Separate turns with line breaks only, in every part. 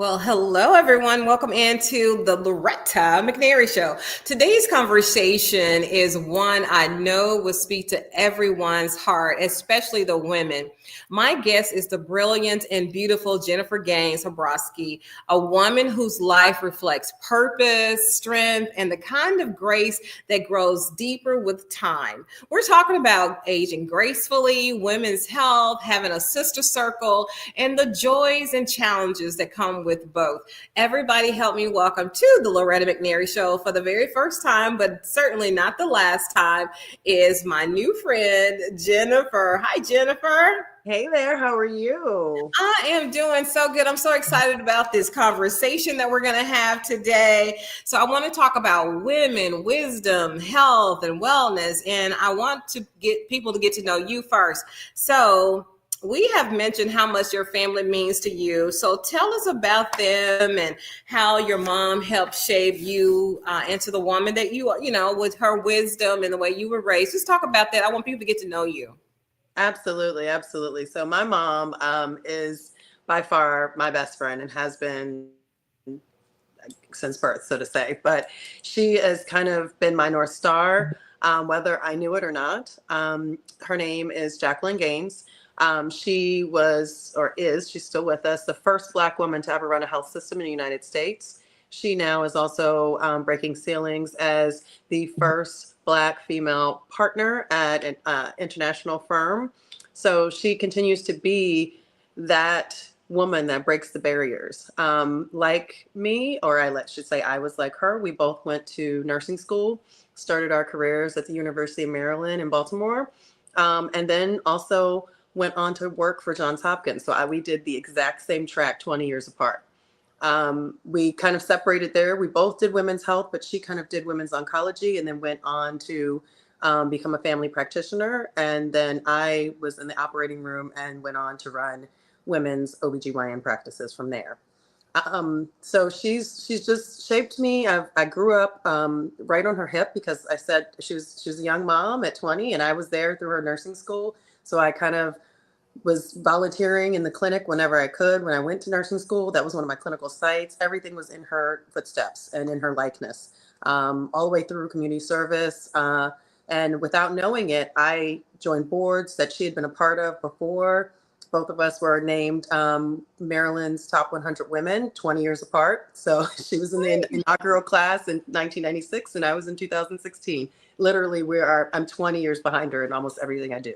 Well, hello, everyone. Welcome into the Loretta McNary Show. Today's conversation is one I know will speak to everyone's heart, especially the women. My guest is the brilliant and beautiful Jennifer Gaines-Hrabowski, a woman whose life reflects purpose, strength, and the kind of grace that grows deeper with time. We're talking about aging gracefully, women's health, having a sister circle, and the joys and challenges that come with both. Everybody help me welcome to the Loretta McNary Show for the very first time, but certainly not the last time, is my new friend, Jennifer. Hi, Jennifer.
Hey there, how are you?
I am doing so good. I'm so excited about this conversation that we're going to have today. So I want to talk about women, wisdom, health, and wellness. And I want to get people to get to know you first. So we have mentioned how much your family means to you. So tell us about them and how your mom helped shape you into the woman that you are, with her wisdom and the way you were raised. Just talk about that. I want people to get to know you.
Absolutely, absolutely. So my mom is by far my best friend and has been since birth, so to say. But she has kind of been my North Star, whether I knew it or not. Her name is Jacqueline Gaines. She was, or is, she's still with us, the first Black woman to ever run a health system in the United States. She now is also breaking ceilings as the first Black female partner at an international firm. So she continues to be that woman that breaks the barriers. Like me, or should say I was like her, we both went to nursing school, started our careers at the University of Maryland in Baltimore, and then also went on to work for Johns Hopkins. So we did the exact same track 20 years apart. We kind of separated there. We both did women's health, but she kind of did women's oncology and then went on to become a family practitioner. And then I was in the operating room and went on to run women's OBGYN practices from there. So she's just shaped me. I grew up right on her hip because I said she was a young mom at 20 and I was there through her nursing school. So I kind of was volunteering in the clinic whenever I could. When I went to nursing school, that was one of my clinical sites. Everything was in her footsteps and in her likeness, all the way through community service. And without knowing it, I joined boards that she had been a part of before. Both of us were named Maryland's top 100 women 20 years apart. So she was in the inaugural class in 1996 and I was in 2016. Literally, I'm 20 years behind her in almost everything I do.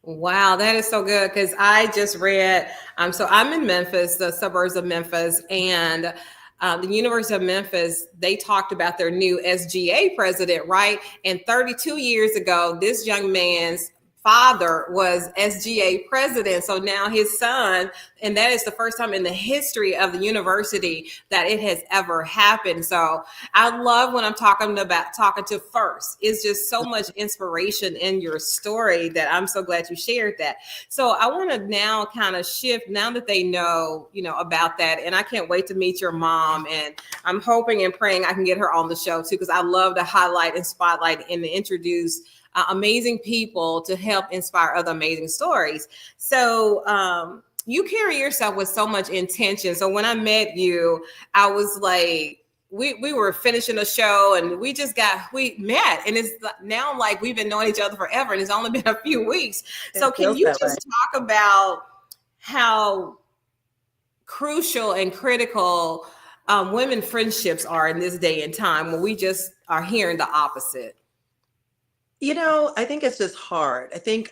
Wow, that is so good because I just read, so I'm in Memphis, the suburbs of Memphis, and the University of Memphis, they talked about their new SGA president, right? And 32 years ago, this young man's father was SGA president. So now his son, and that is the first time in the history of the university that it has ever happened. So I love when I'm talking to first. It's just so much inspiration in your story that I'm so glad you shared that. So I want to now kind of shift now that they know, about that. And I can't wait to meet your mom. And I'm hoping and praying I can get her on the show too, because I love to highlight and spotlight and introduce amazing people to help inspire other amazing stories. So you carry yourself with so much intention. So when I met you, I was like, we were finishing a show and we met, and it's now like we've been knowing each other forever and it's only been a few weeks. So can you just talk about how crucial and critical women friendships are in this day and time when we just are hearing the opposite?
I think it's just hard. I think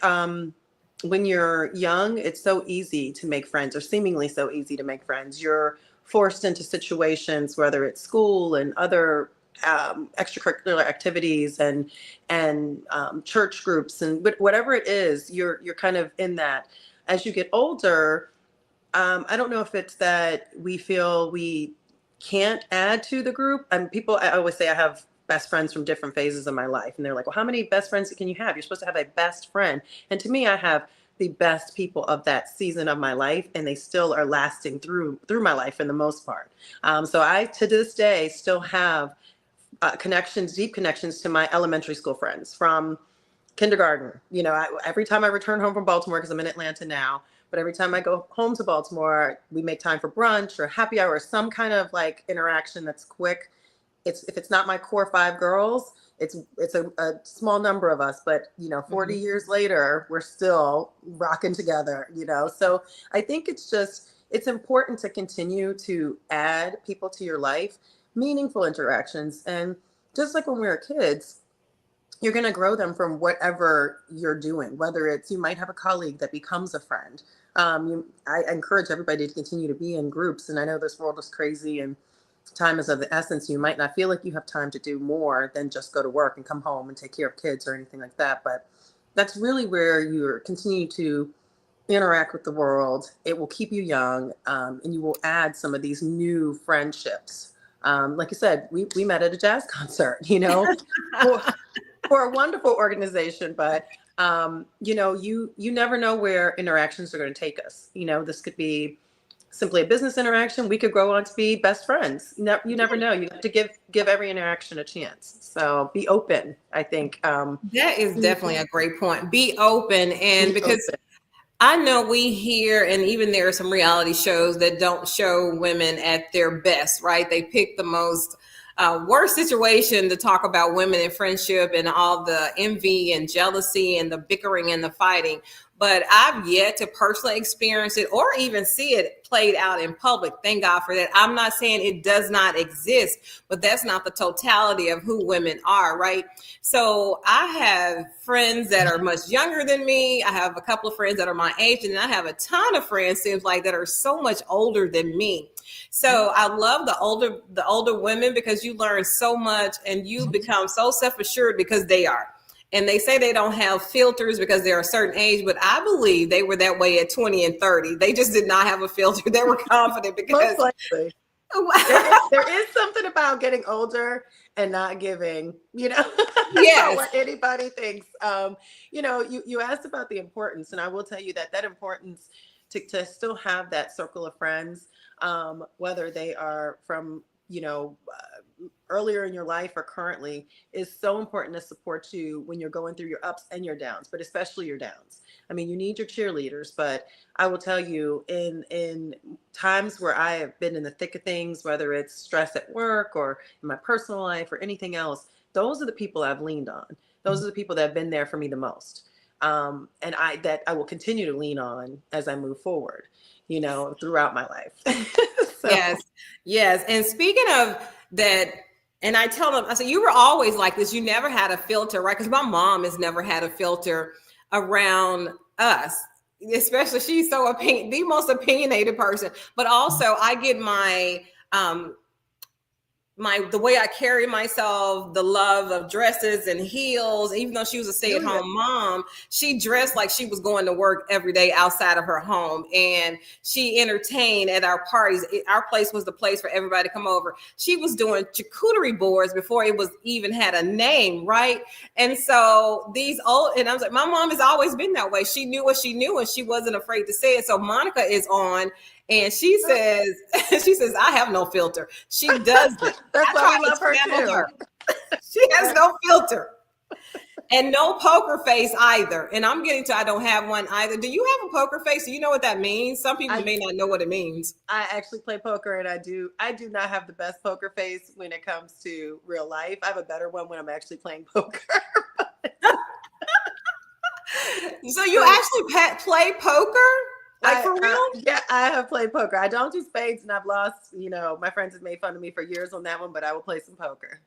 when you're young, it's so easy to make friends, or seemingly so easy to make friends. You're forced into situations, whether it's school and other extracurricular activities and church groups and whatever it is, you're kind of in that. As you get older, I don't know if it's that we feel we can't add to the group. I always say I have best friends from different phases of my life. And they're like, well, how many best friends can you have? You're supposed to have a best friend. And to me, I have the best people of that season of my life, and they still are lasting through my life for the most part. So I, to this day, still have deep connections to my elementary school friends from kindergarten. Every time I return home from Baltimore, because I'm in Atlanta now, But every time I go home to Baltimore, we make time for brunch or happy hour, or some kind of like interaction that's quick. If it's not my core 5 girls, it's a small number of us, but 40 years later, we're still rocking together, So I think it's important to continue to add people to your life, meaningful interactions. And just like when we were kids, you're going to grow them from whatever you're doing, whether it's, you might have a colleague that becomes a friend. I encourage everybody to continue to be in groups. And I know this world is crazy and time is of the essence. You might not feel like you have time to do more than just go to work and come home and take care of kids or anything like that. But that's really where you're continue to interact with the world. It will keep you young, and you will add some of these new friendships. Like you said, we met at a jazz concert, for a wonderful organization, but you never know where interactions are going to take us. This could be simply a business interaction. We could grow on to be best friends. You never know. You have to give every interaction a chance. So be open, I think.
That is definitely a great point. Be open. And because I know we hear, and even there are some reality shows that don't show women at their best, right? They pick the most worst situation to talk about women in friendship and all the envy and jealousy and the bickering and the fighting. But I've yet to personally experience it or even see it played out in public. Thank God for that. I'm not saying it does not exist, but that's not the totality of who women are, right? So I have friends that are much younger than me. I have a couple of friends that are my age, and I have a ton of friends, seems like, that are so much older than me. So I love the older women because you learn so much and you become so self-assured because they are. And they say they don't have filters because they're a certain age, but I believe they were that way at 20 and 30. They just did not have a filter. They were confident because
most likely. there is something about getting older and not giving,
yes.
what anybody thinks. You asked about the importance, and I will tell you that importance to still have that circle of friends, whether they are from, earlier in your life or currently, is so important to support you when you're going through your ups and your downs, but especially your downs. I mean, you need your cheerleaders, but I will tell you, in times where I have been in the thick of things, whether it's stress at work or in my personal life or anything else, those are the people I've leaned on. Those are the people that have been there for me the most. And I will continue to lean on as I move forward, throughout my life. So.
Yes. And speaking of that, and I tell them, I said, you were always like this. You never had a filter, right? Because my mom has never had a filter around us, especially she's so the most opinionated person. But also I get my the way I carry myself, the love of dresses and heels. Even though she was a stay-at-home mom, she dressed like she was going to work every day outside of her home. And she entertained at our parties. Our place was the place for everybody to come over. She was doing charcuterie boards before it was even had a name, right? And so and I was like, my mom has always been that way. She knew what she knew and she wasn't afraid to say it. So Monica is on. And she says, I have no filter. She doesn't.
That's why we love her too.
She has no filter and no poker face either. And I'm getting to, I don't have one either. Do you have a poker face? Do you know what that means? Some people may not know what it means.
I actually play poker, and I do not have the best poker face when it comes to real life. I have a better one when I'm actually playing poker.
So you actually play poker? Like for real?
Yeah, I have played poker. I don't do spades, and I've lost, my friends have made fun of me for years on that one, but I will play some poker.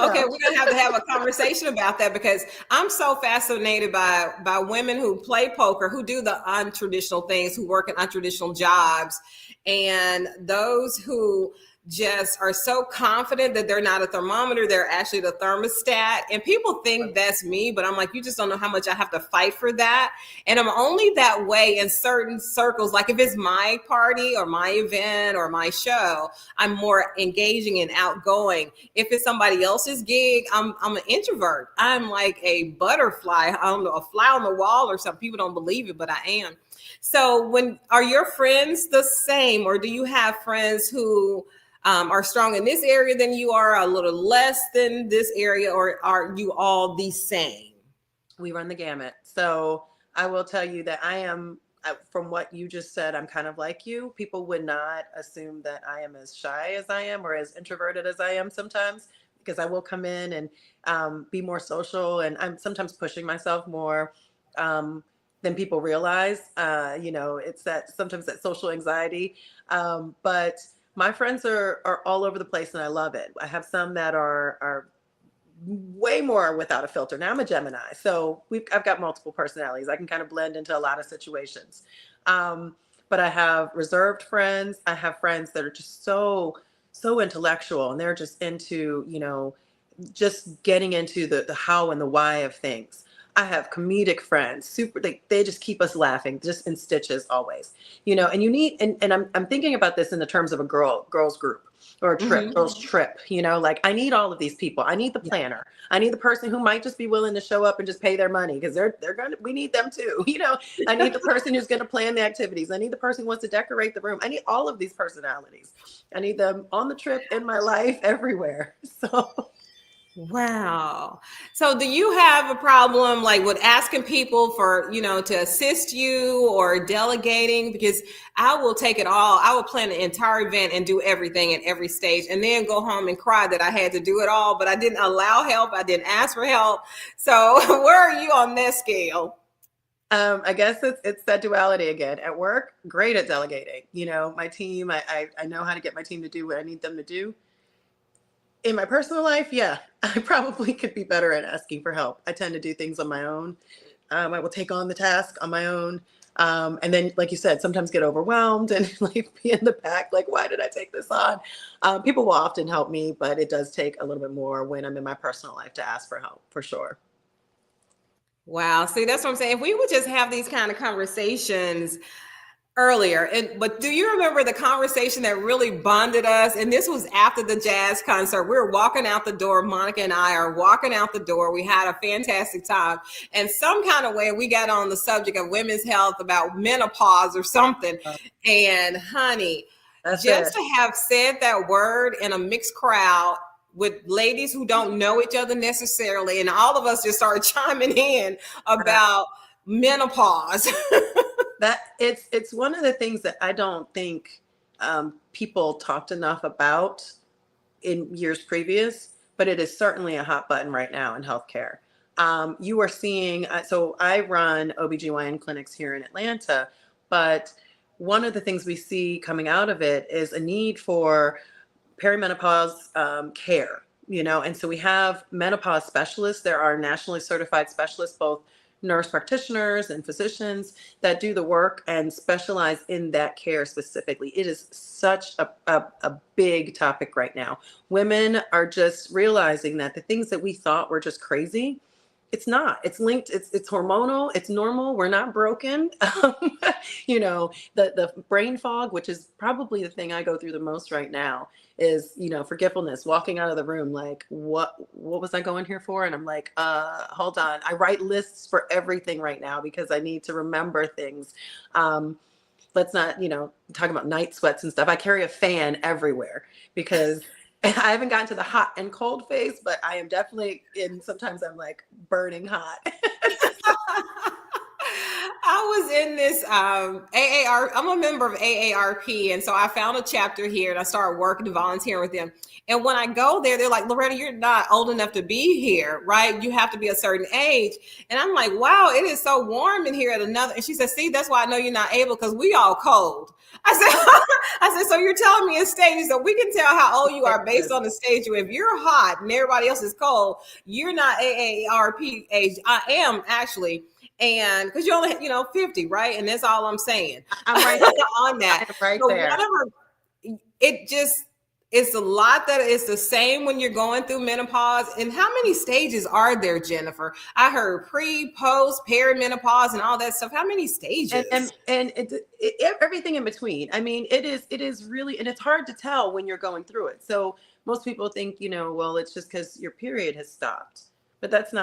Okay, we're going to have a conversation about that because I'm so fascinated by women who play poker, who do the untraditional things, who work in untraditional jobs, and those who just are so confident that they're not a thermometer, they're actually the thermostat. And people think that's me, but I'm like, you just don't know how much I have to fight for that. And I'm only that way in certain circles. Like if it's my party or my event or my show, I'm more engaging and outgoing. If it's somebody else's gig, I'm an introvert. I'm like a butterfly. I don't know, a fly on the wall or something. People don't believe it, but I am. So are your friends the same, or do you have friends who are strong in this area than you are, a little less than this area, or are you all the same?
We run the gamut. So I will tell you that from what you just said, I'm kind of like you. People would not assume that I am as shy as I am or as introverted as I am sometimes, because I will come in and be more social, and I'm sometimes pushing myself more than people realize. It's that sometimes that social anxiety. But my friends are all over the place, and I love it. I have some that are way more without a filter. Now I'm a Gemini, so I've got multiple personalities. I can kind of blend into a lot of situations. But I have reserved friends. I have friends that are just so intellectual, and they're just into, just getting into the how and the why of things. I have comedic friends, super, they just keep us laughing, just in stitches always, and you need, and I'm thinking about this in the terms of a girls group or a trip, girls trip, like I need all of these people. I need the planner. I need the person who might just be willing to show up and just pay their money, because we need them too. I need the person who's going to plan the activities. I need the person who wants to decorate the room. I need all of these personalities. I need them on the trip, in my life, everywhere. So
Wow. So do you have a problem like with asking people for, to assist you or delegating? Because I will take it all. I will plan an entire event and do everything at every stage, and then go home and cry that I had to do it all, but I didn't allow help. I didn't ask for help. So where are you on that scale?
I guess it's that duality again. At work, great at delegating. My team, I know how to get my team to do what I need them to do. In my personal life, yeah, I probably could be better at asking for help. I tend to do things on my own. I will take on the task on my own. And then, like you said, sometimes get overwhelmed and like be in the back, like, why did I take this on? People will often help me, but it does take a little bit more when I'm in my personal life to ask for help, for sure.
Wow. See, that's what I'm saying. If we would just have these kind of conversations earlier. But do you remember the conversation that really bonded us? And this was after the jazz concert. We were walking out the door. Monica and I are walking out the door. We had a fantastic time. And some kind of way we got on the subject of women's health, about menopause or something. And honey,
That's
just
it.
to have said that word in a mixed crowd with ladies who don't know each other necessarily, and all of us just started chiming in about menopause.
That it's one of the things that I don't think people talked enough about in years previous, but it is certainly a hot button right now in healthcare. You are seeing, so I run OBGYN clinics here in Atlanta, but one of the things we see coming out of it is a need for perimenopause care, and so we have menopause specialists. There are nationally certified specialists, both nurse practitioners and physicians, that do the work and specialize in that care specifically. It is such a big topic right now. Women are just realizing that the things that we thought were just crazy, it's not. It's linked. It's hormonal. It's normal. We're not broken. The brain fog, which is probably the thing I go through the most right now, is forgetfulness. Walking out of the room, like, what was I going here for? And I'm like, hold on. I write lists for everything right now because I need to remember things. Let's not talk about night sweats and stuff. I carry a fan everywhere because I haven't gotten to the hot and cold phase, but I am definitely sometimes I'm like burning hot.
I was in this AAR. I'm a member of AARP, and so I found a chapter here, and I started working and volunteering with them. And when I go there, they're like, "Loretta, you're not old enough to be here, right? You have to be a certain age." And I'm like, "Wow, it is so warm in here at another." And she said, "See, that's why I know you're not able, because we all cold." I said, "I said, so you're telling me a stage, so we can tell how old you are based on the stage. If you're hot and everybody else is cold, you're not AARP age. I am actually." And because you only 50, right? And that's all I'm saying.
I'm right
on that.
I'm right
So
there.
It's a lot that it's the same when you're going through menopause. And how many stages are there, Jennifer? I heard pre, post, perimenopause, and all that stuff. How many stages?
And everything in between. I mean, it is really, and it's hard to tell when you're going through it. So most people think, well, it's just because your period has stopped, but that's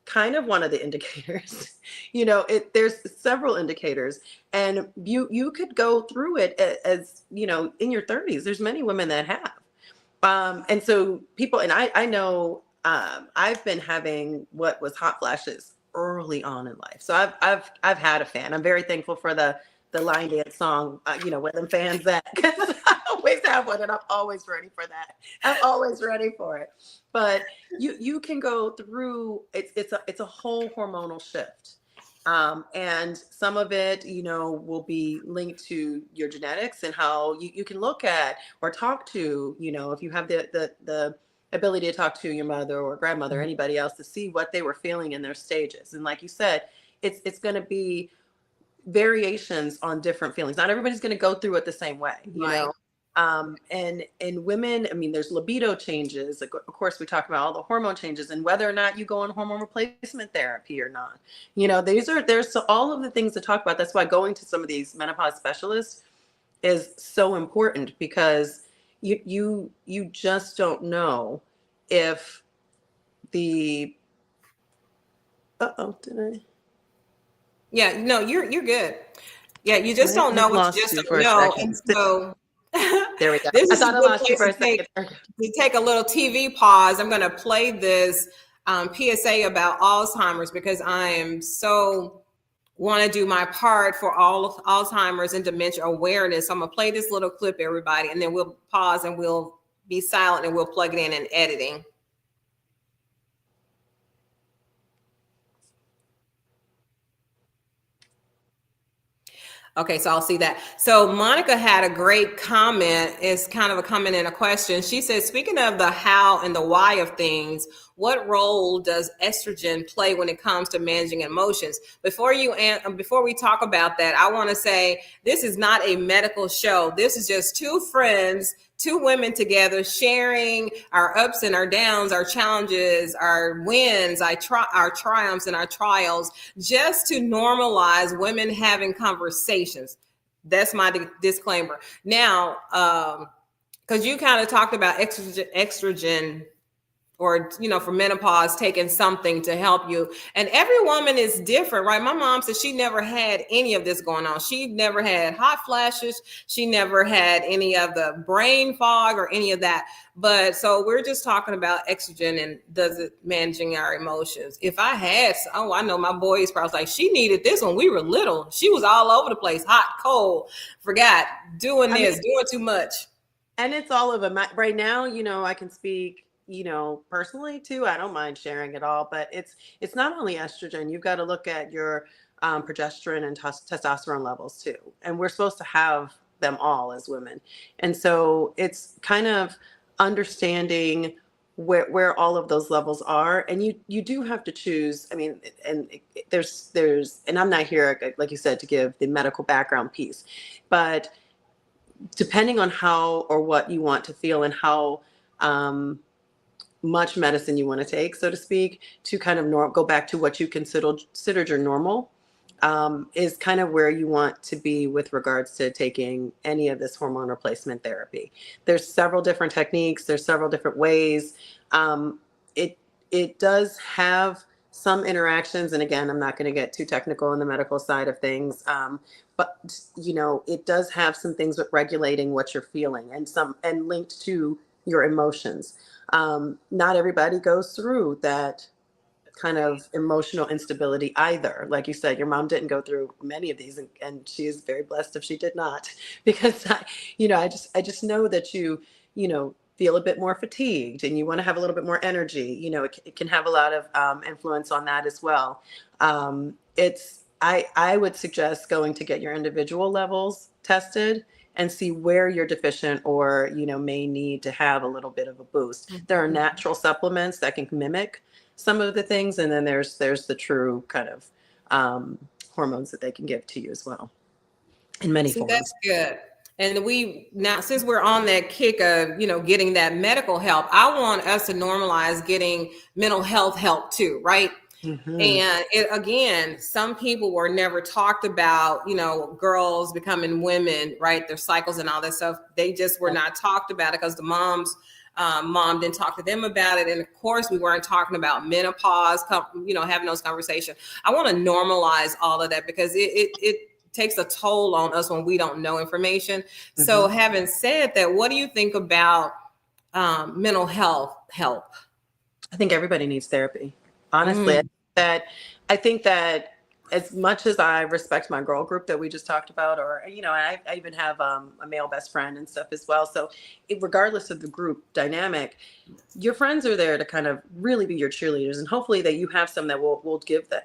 kind of one of the indicators. There's several indicators, and you could go through it as in your 30s. There's many women that have, and so people, and I know I've been having what was hot flashes early on in life. So I've had a fan. I'm very thankful for the line dance song, where them fans at, because I always have one and I'm always ready for that. I'm always ready for it. But you can go through, it's a whole hormonal shift. And some of it, will be linked to your genetics and how you can look at or talk to, if you have the ability to talk to your mother or grandmother, or anybody else, to see what they were feeling in their stages. And like you said, it's going to be variations on different feelings. Not everybody's going to go through it the same way,
Right.
And women, I mean, there's libido changes. Of course, we talk about all the hormone changes and whether or not you go on hormone replacement therapy or not. There's all of the things to talk about. That's why going to some of these menopause specialists is so important, because you just don't know if the did I?
Yeah, no, you're good. Yeah, you just don't know what you just don't know. And so
there we go.
This
I thought I lost you for a second.
We take a little TV pause. I'm going to play this PSA about Alzheimer's, because I am so want to do my part for all Alzheimer's and dementia awareness. So I'm going to play this little clip, everybody, and then we'll pause and we'll be silent and we'll plug it in editing. Okay, so I'll see that. So Monica had a great comment. It's kind of a comment and a question. She said, speaking of the how and the why of things, what role does estrogen play when it comes to managing emotions? Before we talk about that, I want to say this is not a medical show. This is just two friends, two women together, sharing our ups and our downs, our challenges, our wins, our triumphs and our trials, just to normalize women having conversations. That's my disclaimer. Now, because you kind of talked about estrogen, or, for menopause, taking something to help you. And every woman is different, right? My mom said she never had any of this going on. She never had hot flashes. She never had any of the brain fog or any of that. But so we're just talking about estrogen and does it managing our emotions. If I had, I know my boys probably like, she needed this when we were little. She was all over the place, hot, cold, forgot, doing too much.
And it's all of them. Right now, I can speak, personally too. I don't mind sharing it all, but it's not only estrogen. You've got to look at your progesterone and testosterone levels too. And we're supposed to have them all as women. And so it's kind of understanding where all of those levels are. And you do have to choose. I mean, and there's, and I'm not here, like you said, to give the medical background piece, but depending on how or what you want to feel and how much medicine you want to take, so to speak, to kind of go back to what you considered your normal, is kind of where you want to be with regards to taking any of this hormone replacement therapy. There's several different techniques. There's several different ways. It does have some interactions, and again, I'm not going to get too technical in the medical side of things, but it does have some things with regulating what you're feeling and linked to your emotions. Not everybody goes through that kind of emotional instability either. Like you said, your mom didn't go through many of these, and she is very blessed if she did not, because I just know that you feel a bit more fatigued and you want to have a little bit more energy. It can have a lot of influence on that as well. I would suggest going to get your individual levels tested and see where you're deficient or, may need to have a little bit of a boost. Mm-hmm. There are natural supplements that can mimic some of the things. And then there's the true kind of hormones that they can give to you as well in many forms.
That's good. And now, since we're on that kick of, getting that medical help, I want us to normalize getting mental health help too, right? Mm-hmm. And again, some people were never talked about, girls becoming women, right? Their cycles and all that stuff. They just were not talked about it because the mom didn't talk to them about it. And of course, we weren't talking about menopause, having those conversations. I want to normalize all of that because it takes a toll on us when we don't know information. Mm-hmm. So having said that, what do you think about mental health help?
I think everybody needs therapy. Honestly, that I think that as much as I respect my girl group that we just talked about, or, you know, I even have a male best friend and stuff as well. So regardless of the group dynamic, your friends are there to kind of really be your cheerleaders. And hopefully that you have some that will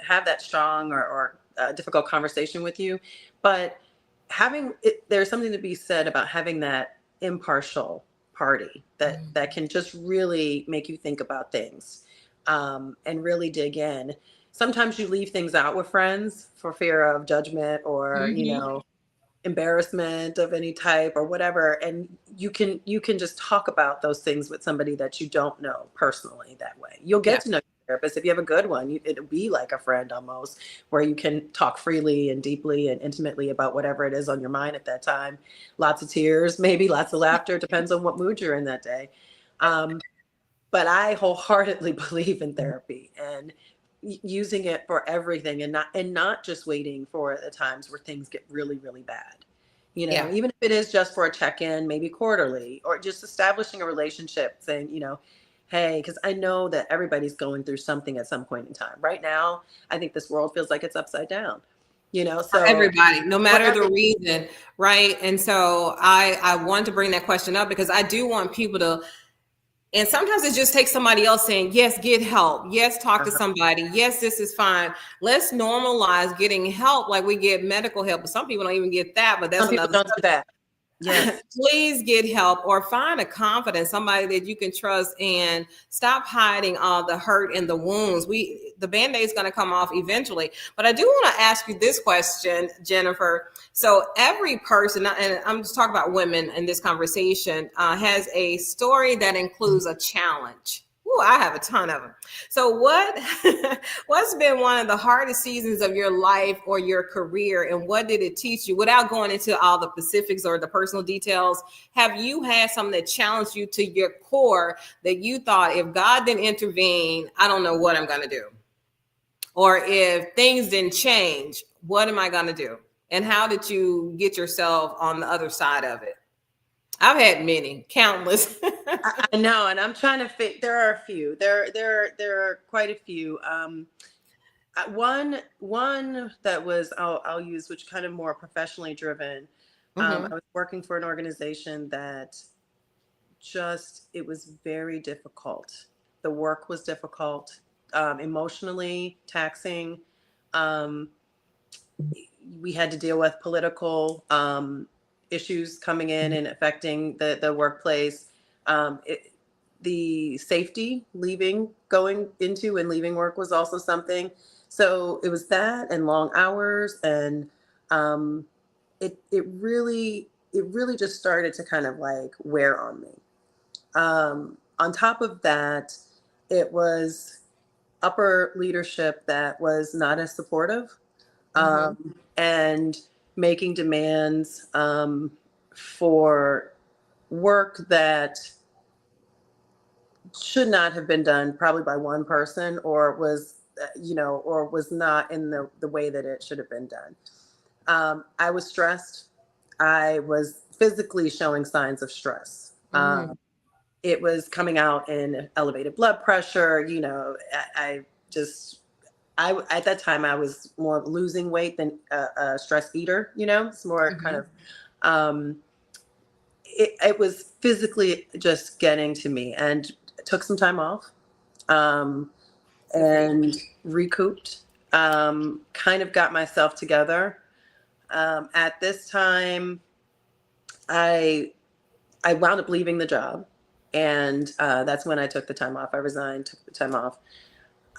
have that strong or difficult conversation with you. But there's something to be said about having that impartial party that can just really make you think about things, and really dig in. Sometimes you leave things out with friends for fear of judgment or, you
Mm-hmm.
know, embarrassment of any type or whatever, and you can just talk about those things with somebody that you don't know personally. That way you'll
Yeah.
get to know your therapist. If you have a good one, it'll be like a friend almost, where you can talk freely and deeply and intimately about whatever it is on your mind at that time. Lots of tears, maybe lots of laughter, depends on what mood you're in that day. But I wholeheartedly believe in therapy and using it for everything, and not just waiting for the times where things get really, really bad. You know,
Yeah.
even if it is just for a check-in, maybe quarterly, or just establishing a relationship, saying, you know, hey, because I know that everybody's going through something at some point in time. Right now, I think this world feels like it's upside down. You know,
For
so
everybody, no
for
matter the
every
reason, right? And so I want to bring that question up because I do want people to. And sometimes it just takes somebody else saying, yes, get help. Yes, talk to
uh,
somebody. Yes, this is fine. Let's normalize getting help like we get medical help. But some people don't even get that, but that's
some people
another
don't do that. Yes.
please get help or find a confidant, somebody that you can trust, and stop hiding all the hurt and the wounds. The band-aid is going to come off eventually. But I do want to ask you this question, Jennifer. So every person, and I'm just talking about women in this conversation, has a story that includes a challenge. Ooh, I have a ton of them. So what's been one of the hardest seasons of your life or your career, and what did it teach you? Without going into all the specifics or the personal details, have you had something that challenged you to your core that you thought, if God didn't intervene, I don't know what I'm going to do? Or if things didn't change, what am I going to do? And how did you get yourself on the other side of it? I've had many, countless.
I know, and I'm trying to fit. There are a few. There are quite a few. One that was I'll use, which kind of more professionally driven.
Mm-hmm.
I was working for an organization that it was very difficult. The work was difficult, emotionally taxing. Um, we had to deal with political issues coming in and affecting the workplace. The safety going into and leaving work was also something. So it was that, and long hours, and um, it really just started to kind of like wear on me. On top of that, it was upper leadership that was not as supportive,
Mm-hmm.
and making demands for work that should not have been done, probably by one person, or or was not in the way that it should have been done. I was stressed. I was physically showing signs of stress.
Mm-hmm.
It was coming out in elevated blood pressure. You know, I just at that time I was more losing weight than a stress eater. You know, it's more kind
Mm-hmm.
of um, it was physically just getting to me, and took some time off, um,
Good for you.
and recouped. Kind of got myself together. At this time, I I wound up leaving the job, and that's when I took the time off. I resigned, took the time off.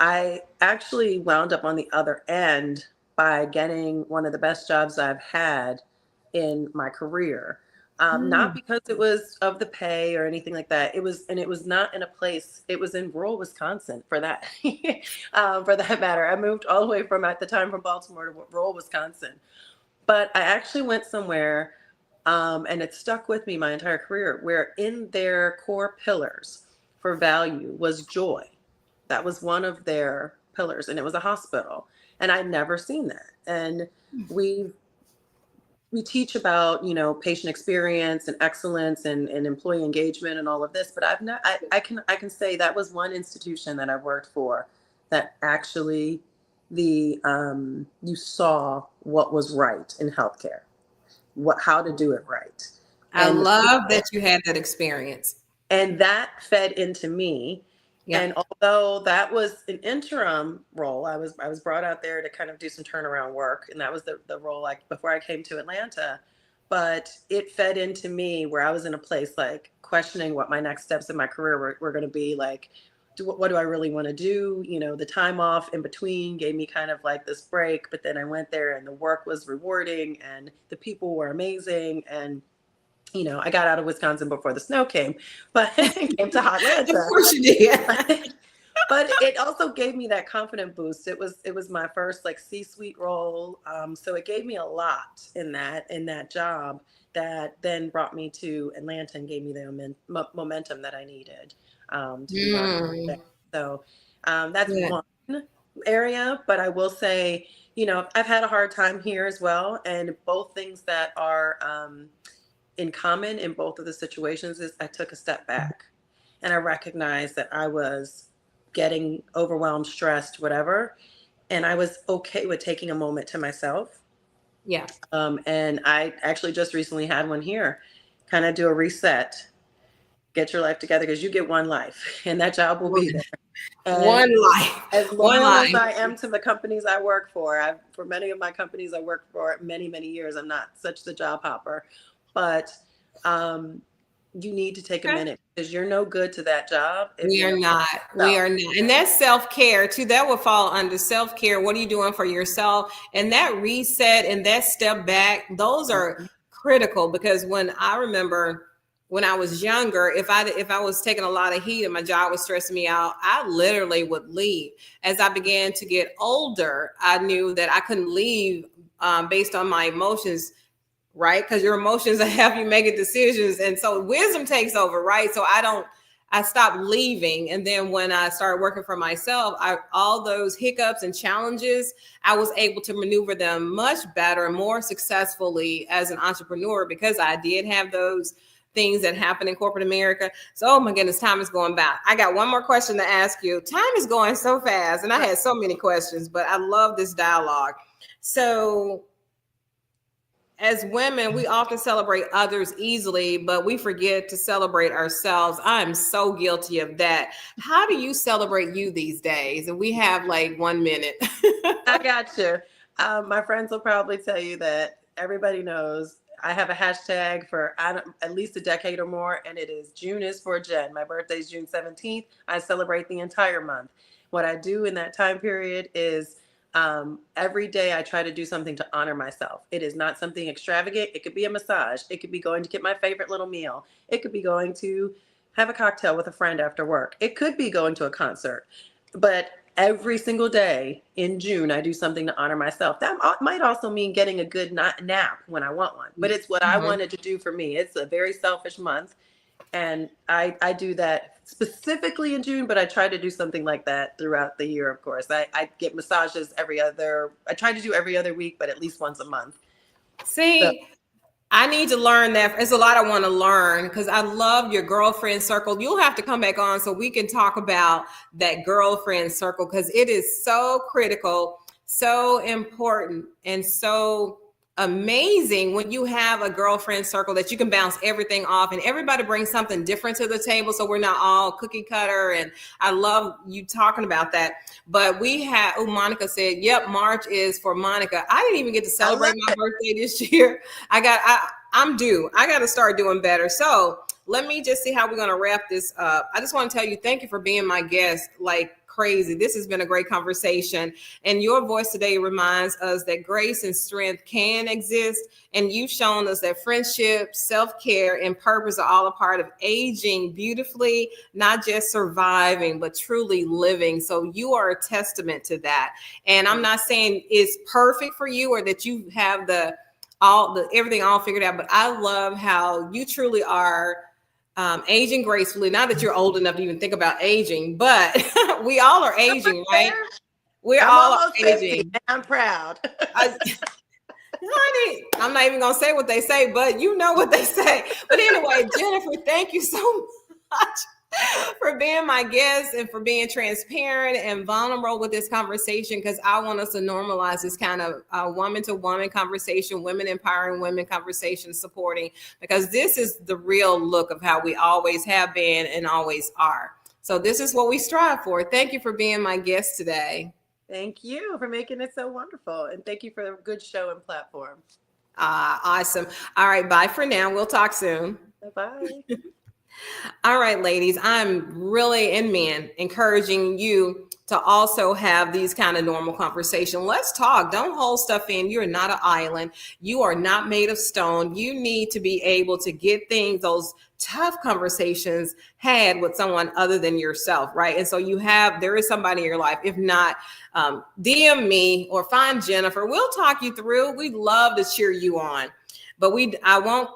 I actually wound up on the other end by getting one of the best jobs I've had in my career. Not
Mm.
because it was of the pay or anything like that. It was not in a place. It was in rural Wisconsin for that, for that matter. I moved all the way from at the time from Baltimore to rural Wisconsin. But I actually went somewhere, and it stuck with me my entire career, where in their core pillars for value was joy. That was one of their pillars, and it was a hospital. And I'd never seen that. And we we teach about, patient experience and excellence, and employee engagement and all of this, but I can say that was one institution that I worked for, that actually you saw what was right in healthcare, how to do it right.
I
And
love that you had that experience.
and that fed into me.
Yeah.
And although that was an interim role, I was brought out there to kind of do some turnaround work, and that was the role like before I came to Atlanta. But it fed into me where I was in a place like questioning what my next steps in my career were going to be. Like, what do I really want to do? You know, the time off in between gave me kind of like this break, but then I went there and the work was rewarding and the people were amazing. And you know, I got out of Wisconsin before the snow came, but it came to
Of
Atlanta.
course you did.
But it also gave me that confident boost. It was my first like C-suite role, so it gave me a lot in that job that then brought me to Atlanta and gave me the momentum that I needed to be there. So that's one area. But I will say, you know, I've had a hard time here as well, and both things that are in common in both of the situations is I took a step back and I recognized that I was getting overwhelmed, stressed, whatever. And I was okay with taking a moment to myself.
Yeah.
And I actually just recently had one here, kind of do a reset, get your life together, because you get one life and that job will be there. And
one life.
As loyal as I am to the companies I work for, for many of my companies I worked for many, many years, I'm not such the job hopper. But you need to take a minute because you're no good to that job.
We are not. We are not. And that's self-care too. That will fall under self-care. What are you doing for yourself? And that reset and that step back, those are critical, because when I remember when I was younger, if I was taking a lot of heat and my job was stressing me out, I literally would leave. As I began to get older, I knew that I couldn't leave based on my emotions, right? Because your emotions have you making decisions. And so wisdom takes over, right? So I stopped leaving. And then when I started working for myself, all those hiccups and challenges, I was able to maneuver them much better and more successfully as an entrepreneur, because I did have those things that happen in corporate America. So, oh my goodness, time is going by. I got one more question to ask you. Time is going so fast, and I had so many questions, but I love this dialogue. So, as women, we often celebrate others easily, but we forget to celebrate ourselves. I'm so guilty of that. How do you celebrate you these days? And we have like 1 minute.
I got you. My friends will probably tell you that everybody knows I have a hashtag for at least a decade or more, and it is June is for Jen. My birthday is June 17th. I celebrate the entire month. What I do in that time period is every day I try to do something to honor myself. It is not something extravagant. It could be a massage. It could be going to get my favorite little meal. It could be going to have a cocktail with a friend after work. It could be going to a concert. But every single day in June, I do something to honor myself. That might also mean getting a good nap when I want one, but it's what I wanted to do for me. It's a very selfish month. And I do that specifically in June, but I try to do something like that throughout the year, of course. I get massages I try to do every other week, but at least once a month.
See, I need to learn that. It's a lot I want to learn, because I love your girlfriend circle. You'll have to come back on so we can talk about that girlfriend circle, because it is so critical, so important, and so amazing when you have a girlfriend circle that you can bounce everything off, and everybody brings something different to the table, so we're not all cookie cutter. And I love you talking about that. But we have, Monica said, yep, March is for Monica. I didn't even get to celebrate my birthday this year. I'm due. I got to start doing better. So let me just see how we're going to wrap this up. I just want to tell you, thank you for being my guest. Like crazy. This has been a great conversation. And your voice today reminds us that grace and strength can exist. And you've shown us that friendship, self-care, and purpose are all a part of aging beautifully, not just surviving, but truly living. So you are a testament to that. And I'm not saying it's perfect for you or that you have everything all figured out, but I love how you truly are aging gracefully. Not that you're old enough to even think about aging, but we all are aging, right? We're all aging.
50, I'm proud.
Honey, I'm not even gonna say what they say, but you know what they say. But anyway, Jennifer, thank you so much for being my guest and for being transparent and vulnerable with this conversation, because I want us to normalize this kind of woman to woman conversation, women empowering women conversation, supporting, because this is the real look of how we always have been and always are. So this is what we strive for. Thank you for being my guest today.
Thank you for making it so wonderful. And thank you for a good show and platform.
Awesome. All right. Bye for now. We'll talk soon.
Bye-bye.
All right, ladies, I'm really, and men, encouraging you to also have these kind of normal conversations. Let's talk. Don't hold stuff in. You're not an island. You are not made of stone. You need to be able to get things, those tough conversations had with someone other than yourself, right? And so there is somebody in your life. If not, DM me or find Jennifer. We'll talk you through. We'd love to cheer you on, but I won't,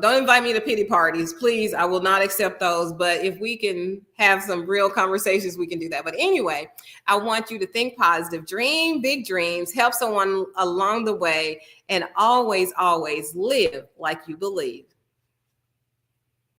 don't invite me to pity parties, please. I will not accept those. But if we can have some real conversations, we can do that. But anyway, I want you to think positive, dream big dreams, help someone along the way, and always, always live like you believe.